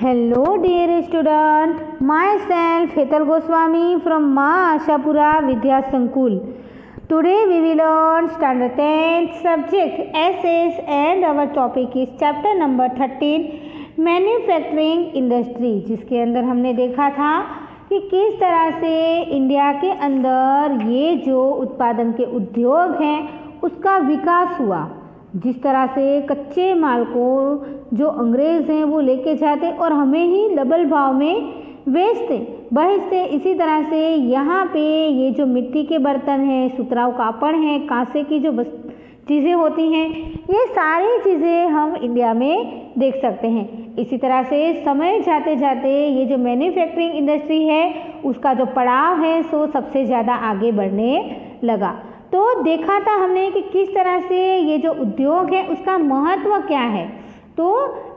Hello dear student, myself Hetal Goswami from Ma Ashapura Vidya Sankul. Today we will learn standard 10th subject essays and our topic is chapter number 13 manufacturing industry, जिसके अंदर हमने देखा था कि किस तरह से इंडिया के अंदर ये जो उत्पादन के उद्योग हैं उसका विकास हुआ। जिस तरह से कच्चे माल को जो अंग्रेज़ हैं वो लेके जाते और हमें ही डबल भाव में बेचते, इसी तरह से यहाँ पे ये जो मिट्टी के बर्तन हैं, सुतराउ कापड़ हैं, कांसे की जो चीज़ें होती हैं, ये सारी चीज़ें हम इंडिया में देख सकते हैं। इसी तरह से समय जाते जाते ये जो मैन्युफैक्चरिंग इंडस्ट्री है उसका जो पड़ाव है सो सबसे ज़्यादा आगे बढ़ने लगा। तो देखा था हमने कि किस तरह से ये जो उद्योग है उसका महत्व क्या है। तो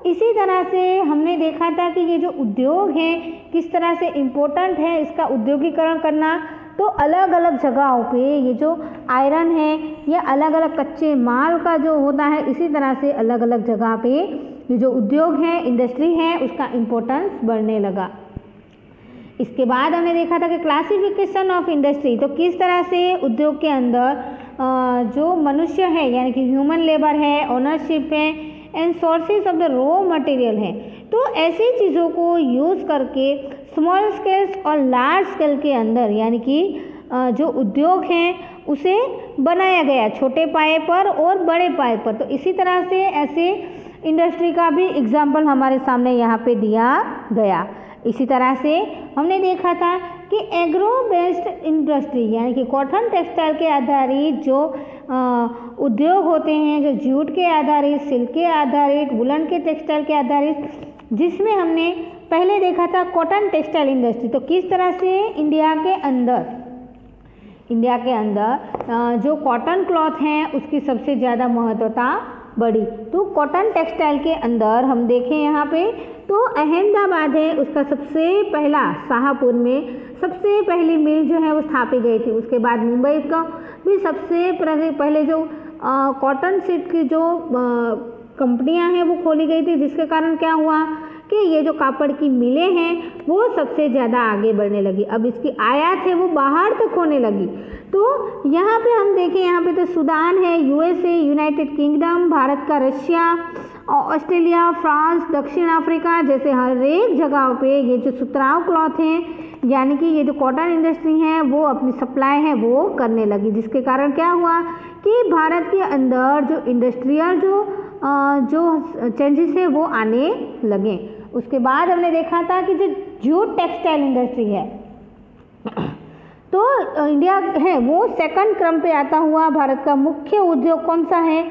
इसी तरह से हमने देखा था कि ये जो उद्योग है किस तरह से इम्पोर्टेंट है इसका उद्योगीकरण करना। तो अलग अलग जगहों पे ये जो आयरन है या अलग अलग कच्चे माल का जो होता है, इसी तरह से अलग अलग जगह पे ये जो उद्योग है, इंडस्ट्री है, उसका इम्पोर्टेंस बढ़ने लगा। इसके बाद हमने देखा था कि क्लासिफिकेशन ऑफ इंडस्ट्री, तो किस तरह से उद्योग के अंदर जो मनुष्य है यानी कि ह्यूमन लेबर है, ओनरशिप है and sources of the raw material है, तो ऐसी चीज़ों को यूज़ करके स्मॉल स्केल्स और लार्ज स्केल के अंदर यानी कि जो उद्योग हैं उसे बनाया गया, छोटे पाए पर और बड़े पाए पर। तो इसी तरह से ऐसे इंडस्ट्री का भी एग्जाम्पल हमारे सामने यहाँ पे दिया गया। इसी तरह से हमने देखा था कि एग्रो बेस्ड इंडस्ट्री यानी कि कॉटन टेक्सटाइल के आधारित जो उद्योग होते हैं, जो जूट के आधारित, सिल्क के आधारित, वुलन के टेक्सटाइल के आधारित, जिसमें हमने पहले देखा था कॉटन टेक्सटाइल इंडस्ट्री। तो किस तरह से इंडिया के अंदर जो कॉटन क्लॉथ हैं उसकी सबसे ज़्यादा महत्वता बढ़ी। तो कॉटन टेक्सटाइल के अंदर हम देखें यहाँ पे तो अहमदाबाद है, उसका सबसे पहला शाहपुर में सबसे पहली मिल जो है वो स्थापित गई थी। उसके बाद मुंबई का भी सबसे पहले जो कॉटन सीड की जो कंपनियां हैं वो खोली गई थी, जिसके कारण क्या हुआ कि ये जो कापड़ की मिलें हैं वो सबसे ज़्यादा आगे बढ़ने लगी। अब इसकी आयात है वो बाहर तक होने लगी। तो यहाँ पे हम देखें, यहाँ पे तो सूडान है, यूएसए, यूनाइटेड किंगडम, भारत का रशिया, ऑस्ट्रेलिया, फ्रांस, दक्षिण अफ्रीका जैसे हर एक जगह पे ये जो सुतराउ क्लॉथ हैं यानी कि ये जो कॉटन इंडस्ट्री है वो अपनी सप्लाई है वो करने लगी, जिसके कारण क्या हुआ कि भारत के अंदर जो इंडस्ट्रियल जो चेंजेस है वो आने लगे। उसके बाद हमने देखा था कि जो जूट टेक्सटाइल इंडस्ट्री है तो इंडिया है वो सेकंड क्रम पे आता हुआ भारत का मुख्य उद्योग कौन सा है,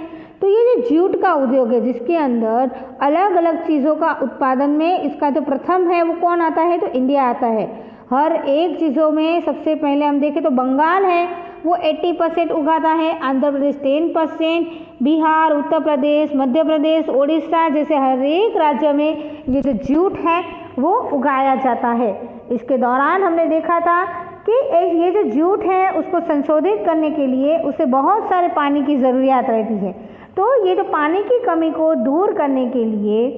तो ये जो जूट का उद्योग है जिसके अंदर अलग अलग चीज़ों का उत्पादन में इसका जो प्रथम है वो कौन आता है, तो इंडिया आता है। हर एक चीज़ों में सबसे पहले हम देखें तो बंगाल है वो 80% उगाता है, आंध्र प्रदेश 10%, बिहार, उत्तर प्रदेश, मध्य प्रदेश, उड़ीसा जैसे हर एक राज्य में ये जो जूट है वो उगाया जाता है। इसके दौरान हमने देखा था कि ये जो जूट है उसको संशोधित करने के लिए उसे बहुत सारे पानी की ज़रूरियात रहती है। तो ये जो पानी की कमी को दूर करने के लिए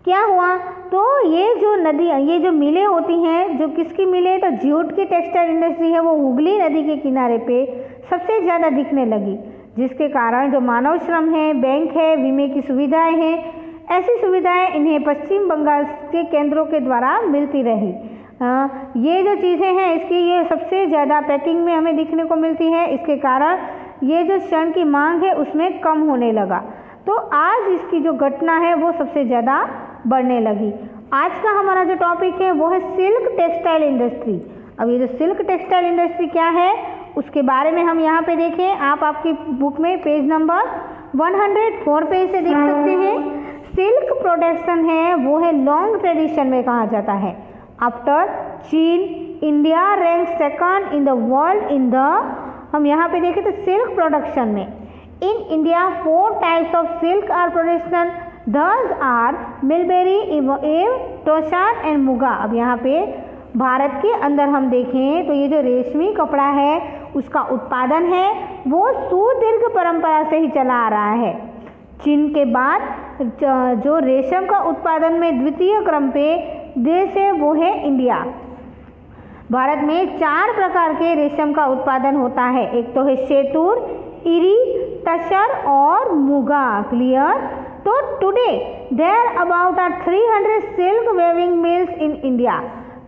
क्या हुआ, तो ये जो नदी, ये जो मिलें होती हैं, जो किसकी मिलें, तो जूट की टेक्सटाइल इंडस्ट्री है वो हुगली नदी के किनारे पे सबसे ज़्यादा दिखने लगी, जिसके कारण जो मानव श्रम है, बैंक है, बीमे की सुविधाएं हैं, ऐसी सुविधाएं इन्हें पश्चिम बंगाल के केंद्रों के द्वारा मिलती रही। ये जो चीज़ें हैं इसकी ये सबसे ज़्यादा पैकिंग में हमें दिखने को मिलती है, इसके कारण ये जो श्रम की मांग है उसमें कम होने लगा। तो आज इसकी जो घटना है वो सबसे ज़्यादा बढ़ने लगी। आज का हमारा जो टॉपिक है वो है सिल्क टेक्सटाइल इंडस्ट्री। अब ये जो सिल्क टेक्सटाइल इंडस्ट्री क्या है उसके बारे में हम यहाँ पे देखें। आप आपकी बुक में पेज नंबर 104 पे इसे देख सकते हैं। सिल्क प्रोडक्शन है वो है लॉन्ग ट्रेडिशन में कहा जाता है। आफ्टर चीन, India rank second in the world in the, हम यहाँ पे देखें तो सिल्क प्रोडक्शन में in India 4 types of silk are production, these are mulberry, tasar and muga. अब यहाँ पे भारत के अंदर हम देखें तो ये जो रेशमी कपड़ा है उसका उत्पादन है वो सुदीर्घ परंपरा से ही चला आ रहा है। चीन के बाद जो रेशम का उत्पादन में द्वितीय क्रम पे देश है वो है इंडिया। भारत में 4 प्रकार के रेशम का उत्पादन होता है। एक तो है शहतूत, इरी, तसर और मुगा। क्लियर। तो today there about 300 silk weaving mills in India.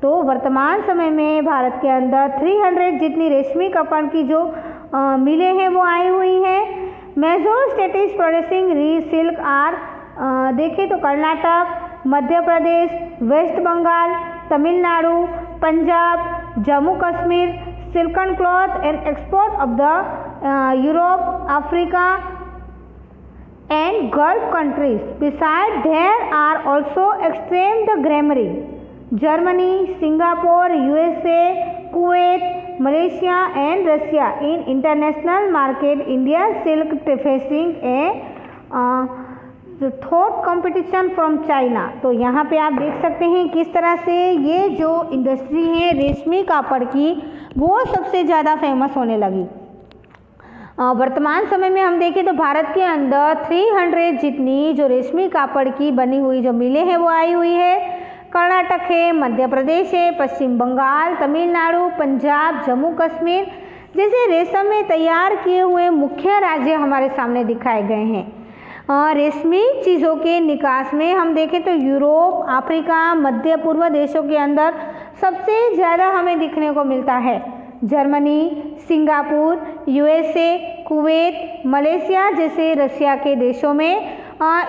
तो वर्तमान समय में भारत के अंदर 300 जितनी रेशमी कपड़ की जो मिलें हैं वो आई हुई हैं। Major states producing silk are देखें तो Karnataka, Madhya Pradesh, West Bengal, Tamil Nadu, Punjab, Jammu Kashmir. Silken cloth and export of the Europe, Africa and Gulf countries. Besides, there are also extreme the grammary. Germany, Singapore, USA, Kuwait, Malaysia and Russia. In international market, India silk facing a thought competition from China. तो यहाँ पे आप देख सकते हैं किस तरह से ये जो इंडस्ट्री है रेशमी कापड़ की वो सबसे ज़्यादा फेमस होने लगी। वर्तमान समय में हम देखें तो भारत के अंदर 300 जितनी जो रेशमी कापड़ की बनी हुई जो मिलें हैं वो आई हुई है। कर्नाटक है, मध्य प्रदेश है, पश्चिम बंगाल, तमिलनाडु, पंजाब, जम्मू कश्मीर जैसे रेशम में तैयार किए हुए मुख्य राज्य हमारे सामने दिखाए गए हैं। रेशमी चीज़ों के निकास में हम देखें तो यूरोप, अफ्रीका, मध्य पूर्व देशों के अंदर सबसे ज़्यादा हमें दिखने को मिलता है। Germany, Singapore, USA, Kuwait, Malaysia जैसे रशिया के देशों में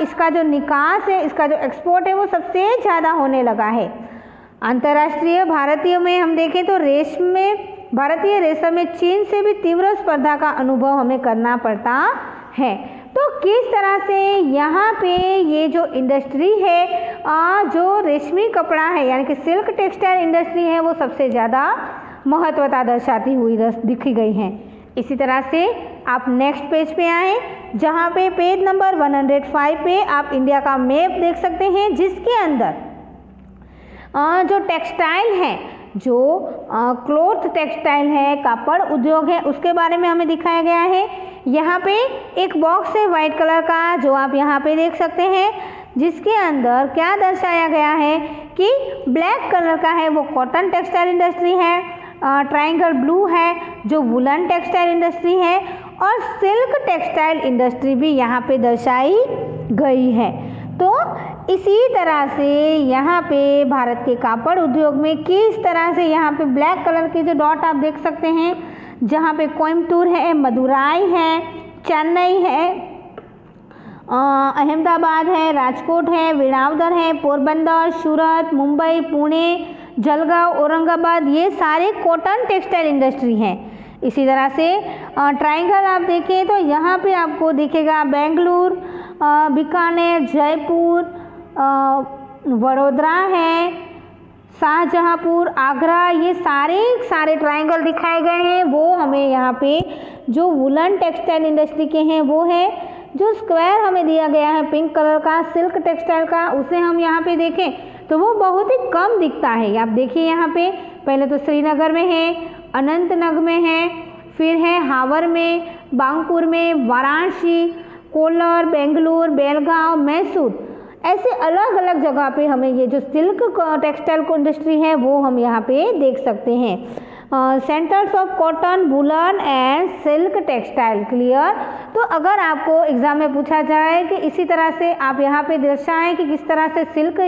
इसका जो निकास है, इसका जो एक्सपोर्ट है वो सबसे ज़्यादा होने लगा है। अंतर्राष्ट्रीय भारतीय में हम देखें तो भारतीय रेशम में चीन से भी तीव्र स्पर्धा का अनुभव हमें करना पड़ता है। तो किस तरह से यहाँ पे ये जो इंडस्ट्री है जो रेशमी कपड़ा है यानी कि सिल्क टेक्सटाइल इंडस्ट्री है वो सबसे ज़्यादा महत्वता दर्शाती हुई दिखी गई हैं। इसी तरह से आप नेक्स्ट पेज पे आए जहाँ पे पेज नंबर 105 पे आप इंडिया का मैप देख सकते हैं जिसके अंदर जो टेक्सटाइल है, जो क्लॉथ टेक्सटाइल है, कापड़ उद्योग है, उसके बारे में हमें दिखाया गया है। यहाँ पे एक बॉक्स है वाइट कलर का जो आप यहाँ पे देख सकते हैं जिसके अंदर क्या दर्शाया गया है कि ब्लैक कलर का है वो कॉटन टेक्सटाइल इंडस्ट्री है, ट्रायंगल ब्लू है जो वुलन टेक्सटाइल इंडस्ट्री है और सिल्क टेक्सटाइल इंडस्ट्री भी यहाँ पे दर्शाई गई है। तो इसी तरह से यहाँ पे भारत के कापड़ उद्योग में किस तरह से यहाँ पे ब्लैक कलर के जो डॉट आप देख सकते हैं जहाँ पे कोयम्बटूर है, मदुराई है, चेन्नई है, अहमदाबाद है, राजकोट है, विरावदर है, पोरबंदर, सूरत, मुंबई, पुणे, जलगांव, औरंगाबाद ये सारे कॉटन टेक्सटाइल इंडस्ट्री हैं। इसी तरह से ट्रायंगल आप देखें तो यहाँ पे आपको दिखेगा बेंगलुरु, बीकानेर, जयपुर, वडोदरा है, शाहजहाँपुर, आगरा ये सारे ट्रायंगल दिखाए गए हैं। वो हमें यहाँ पे जो वुलन टेक्सटाइल इंडस्ट्री के हैं वो है। जो स्क्वायर हमें दिया गया है पिंक कलर का सिल्क टेक्सटाइल का उसे हम यहाँ पे देखें तो वो बहुत ही कम दिखता है। आप देखिए यहाँ पे पहले तो श्रीनगर में है, अनंतनाग में है, फिर है हावर में, बांकुर में, वाराणसी, कोलार, बेंगलुरु, बेलगांव, मैसूर ऐसे अलग अलग जगह पे हमें ये जो सिल्क टेक्सटाइल इंडस्ट्री है वो हम यहाँ पे देख सकते हैं। Centres of cotton, woollen and silk textile. Clear. तो अगर आपको एग्जाम में पूछा जाए कि इसी तरह से आप यहाँ पे दर्शाएं कि किस तरह से सिल्क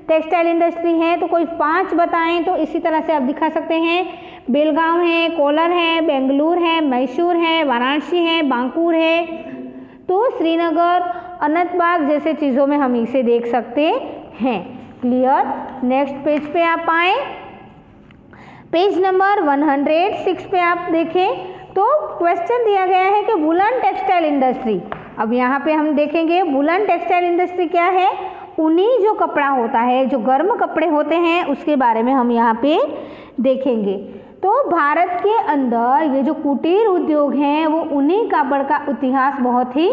टेक्सटाइल इंडस्ट्री है तो कोई 5 बताएं तो इसी तरह से आप दिखा सकते हैं। बेलगांव है, कोलार है, बेंगलुरु है, मैसूर है, वाराणसी है, बांकुर है, तो श्रीनगर, अनंतनाग जैसे चीज़ों में हम इसे देख सकते हैं। क्लियर। नेक्स्ट पेज पे आप आए, पेज नंबर 106 पे आप देखें तो क्वेश्चन दिया गया है कि वुलन टेक्सटाइल इंडस्ट्री। अब यहाँ पे हम देखेंगे वुलन टेक्सटाइल इंडस्ट्री क्या है। ऊनी जो कपड़ा होता है, जो गर्म कपड़े होते हैं उसके बारे में हम यहाँ पे देखेंगे। तो भारत के अंदर ये जो कुटीर उद्योग हैं वो ऊनी कापड़ का इतिहास बहुत ही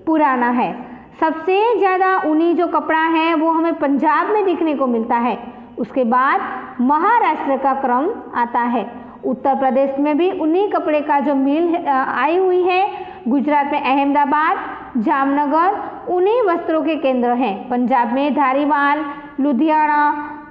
पुराना है। सबसे ज़्यादा ऊनी जो कपड़ा है वो हमें पंजाब में देखने को मिलता है, उसके बाद महाराष्ट्र का क्रम आता है। उत्तर प्रदेश में भी ऊनी कपड़े का जो मिल आई हुई है, गुजरात में अहमदाबाद, जामनगर, उन्हीं वस्त्रों के केंद्र हैं। पंजाब में धारीवाल, लुधियाना,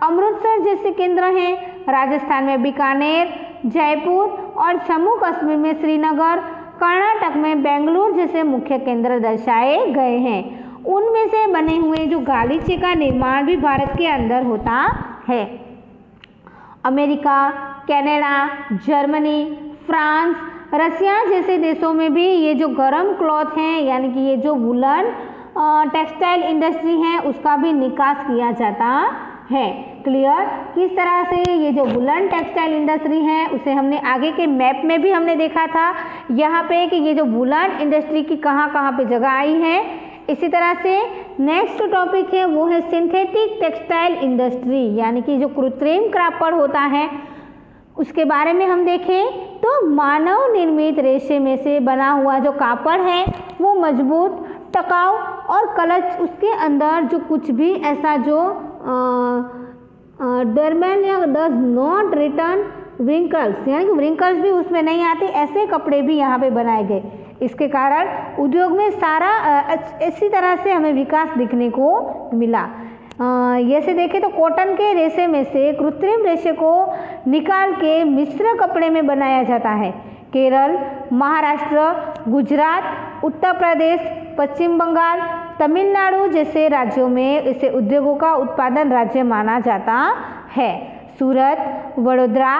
अमृतसर जैसे केंद्र हैं। राजस्थान में बीकानेर, जयपुर और जम्मू कश्मीर में श्रीनगर, कर्नाटक में बेंगलुरु जैसे मुख्य केंद्र दर्शाए गए हैं। उनमें से बने हुए जो गालीचे का निर्माण भी भारत के अंदर होता है। अमेरिका, कनाडा, जर्मनी, फ्रांस, रसिया जैसे देशों में भी ये जो गर्म क्लॉथ हैं यानी कि ये जो वुलन टेक्सटाइल इंडस्ट्री है उसका भी निकास किया जाता है। क्लियर? किस तरह से ये जो वुलन टेक्सटाइल इंडस्ट्री है उसे हमने आगे के मैप में भी हमने देखा था यहाँ पे कि ये जो वुलन इंडस्ट्री की कहाँ कहाँ पे जगह आई है। इसी तरह से नेक्स्ट टॉपिक है वो है सिंथेटिक टेक्सटाइल इंडस्ट्री यानी कि जो कृत्रिम कापड़ होता है उसके बारे में हम देखें तो मानव निर्मित रेशे में से बना हुआ जो कापड़ है वो मजबूत, टिकाऊ और कलच उसके अंदर जो कुछ भी ऐसा जो डरमैन या डज नॉट रिटर्न व्रिंकल्स यानी कि व्रिंकल्स भी उसमें नहीं आते, ऐसे कपड़े भी यहाँ पे बनाए गए। इसके कारण उद्योग में सारा इसी तरह से हमें विकास दिखने को मिला। जैसे देखें तो कॉटन के रेशे में से कृत्रिम रेशे को निकाल के मिश्र कपड़े में बनाया जाता है। केरल, महाराष्ट्र, गुजरात, उत्तर प्रदेश, पश्चिम बंगाल, तमिलनाडु जैसे राज्यों में इसे उद्योगों का उत्पादन राज्य माना जाता है। सूरत, वडोदरा,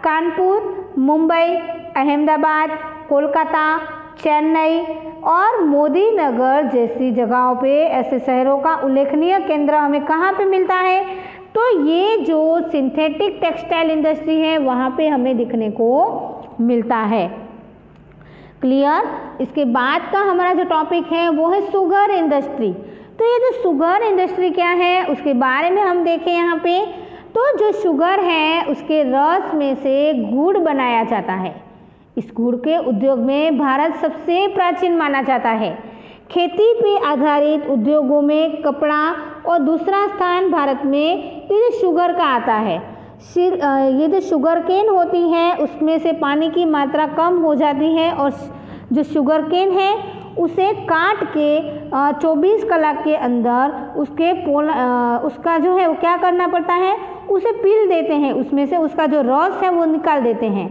कानपुर, मुंबई, अहमदाबाद, कोलकाता, चेन्नई और मोदी नगर जैसी जगहों पे ऐसे शहरों का उल्लेखनीय केंद्र हमें कहाँ पे मिलता है तो ये जो सिंथेटिक टेक्सटाइल इंडस्ट्री है वहाँ पे हमें दिखने को मिलता है। क्लियर? इसके बाद का हमारा जो टॉपिक है वो है शुगर इंडस्ट्री। तो ये जो शुगर इंडस्ट्री क्या है उसके बारे में हम देखें यहाँ पे तो जो शुगर है उसके रस में से गुड़ बनाया जाता है। इस गुड़ के उद्योग में भारत सबसे प्राचीन माना जाता है। खेती पे आधारित उद्योगों में कपड़ा और दूसरा स्थान भारत में ये शुगर का आता है। ये जो शुगर केन होती है उसमें से पानी की मात्रा कम हो जाती है और जो शुगर केन है उसे काट के 24 कलाक के अंदर उसका जो है वो क्या करना पड़ता है उसे पील देते हैं, उसमें से उसका जो रस है वो निकाल देते हैं।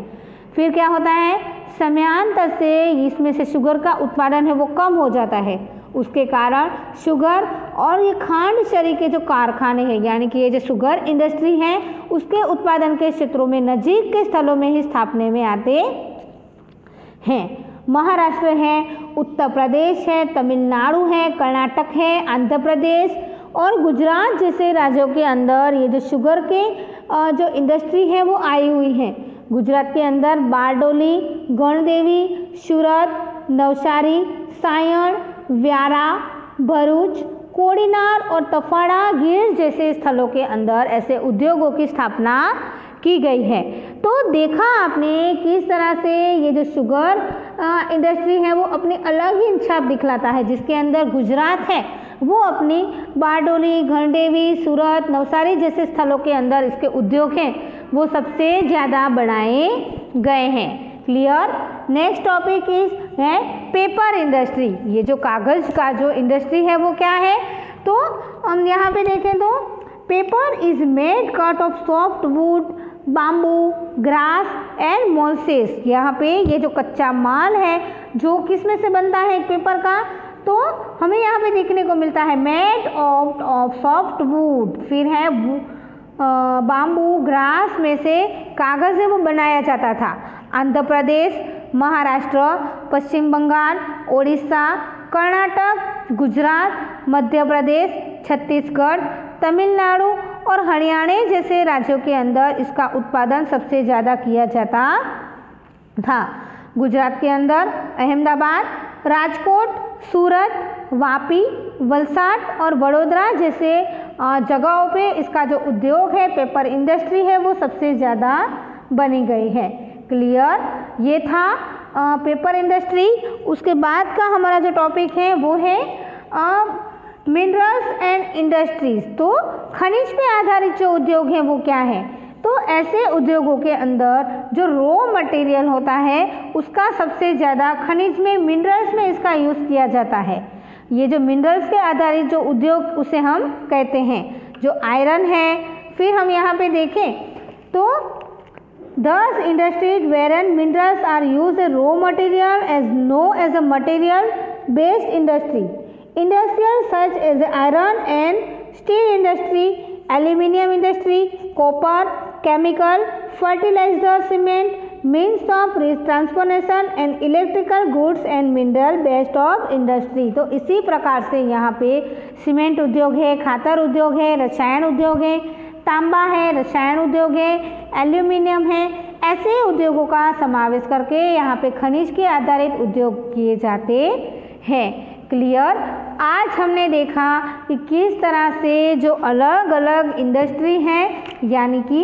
फिर क्या होता है समयांतर से इसमें से शुगर का उत्पादन है वो कम हो जाता है। उसके कारण शुगर और ये खांड शरी के जो कारखाने हैं यानी कि ये जो शुगर इंडस्ट्री है उसके उत्पादन के क्षेत्रों में नजीक के स्थलों में ही स्थापने में आते हैं। महाराष्ट्र है, उत्तर प्रदेश है, तमिलनाडु है, कर्नाटक है, आंध्र प्रदेश और गुजरात जैसे राज्यों के अंदर ये जो शुगर के जो इंडस्ट्री है वो आई हुई है। गुजरात के अंदर बारडोली, गणदेवी, सूरत, नवसारी, सायण, व्यारा, भरूच, कोડીનાર और तफाड़ा गिर जैसे स्थलों के अंदर ऐसे उद्योगों की स्थापना की गई है। तो देखा आपने किस तरह से ये जो शुगर इंडस्ट्री है वो अपनी अलग ही छाप दिखलाता है, जिसके अंदर गुजरात है वो अपनी बारडोली, गणदेवी, सूरत, नवसारी जैसे स्थलों के अंदर इसके उद्योग हैं वो सबसे ज़्यादा बढ़ाए गए हैं। क्लियर? नेक्स्ट टॉपिक इज है पेपर इंडस्ट्री। ये जो कागज़ का जो इंडस्ट्री है वो क्या है तो हम यहाँ पे देखें तो paper is made out of soft wood, bamboo, grass and molasses. यहाँ पे ये जो कच्चा माल है जो किस में से बनता है पेपर का तो हमें यहाँ पे देखने को मिलता है मेड ऑफ सॉफ्ट वुड, फिर है बाम्बू, ग्रास में से कागज़ है वो बनाया जाता था। आंध्र प्रदेश, महाराष्ट्र, पश्चिम बंगाल, ओडिशा, कर्नाटक, गुजरात, मध्य प्रदेश, छत्तीसगढ़, तमिलनाडु और हरियाणा जैसे राज्यों के अंदर इसका उत्पादन सबसे ज़्यादा किया जाता था। गुजरात के अंदर अहमदाबाद, राजकोट, सूरत, वापी, वलसाड और वडोदरा जैसे जगहों पे इसका जो उद्योग है पेपर इंडस्ट्री है वो सबसे ज़्यादा बनी गई है। क्लियर? ये था पेपर इंडस्ट्री। उसके बाद का हमारा जो टॉपिक है वो है मिनरल्स एंड इंडस्ट्रीज। तो खनिज पे आधारित जो उद्योग हैं वो क्या है तो ऐसे उद्योगों के अंदर जो रॉ मटेरियल होता है उसका सबसे ज़्यादा खनिज में मिनरल्स में इसका यूज़ किया जाता है। ये जो मिनरल्स के आधारित जो उद्योग उसे हम कहते हैं, जो आयरन है। फिर हम यहाँ पे देखें तो Thus industries wherein minerals are used as raw material is known as a material based industry. Industrial such as iron and steel industry, aluminium industry, copper, chemical, fertilizer, cement, means of transportation and electrical goods and mineral based of industry। तो इसी प्रकार से यहाँ पे cement उद्योग है, खातर उद्योग है, रसायन उद्योग है, तांबा है, रसायन उद्योग है, एल्यूमिनियम है, ऐसे उद्योगों का समावेश करके यहाँ पे खनिज के आधारित उद्योग किए जाते हैं। क्लियर। आज हमने देखा कि किस तरह से जो अलग अलग इंडस्ट्री है, यानी कि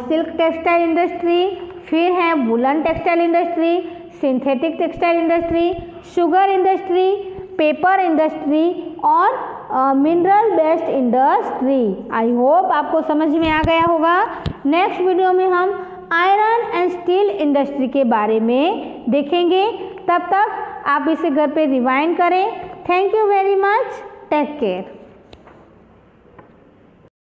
सिल्क टेक्सटाइल इंडस्ट्री, फिर है woollen textile industry, synthetic textile industry, sugar industry, paper industry और mineral based industry. I hope आपको समझ में आ गया होगा। नेक्स्ट वीडियो में हम आयरन एंड स्टील इंडस्ट्री के बारे में देखेंगे। तब तक आप इसे घर पे रिवाइंड करें। Thank you very much. Take care.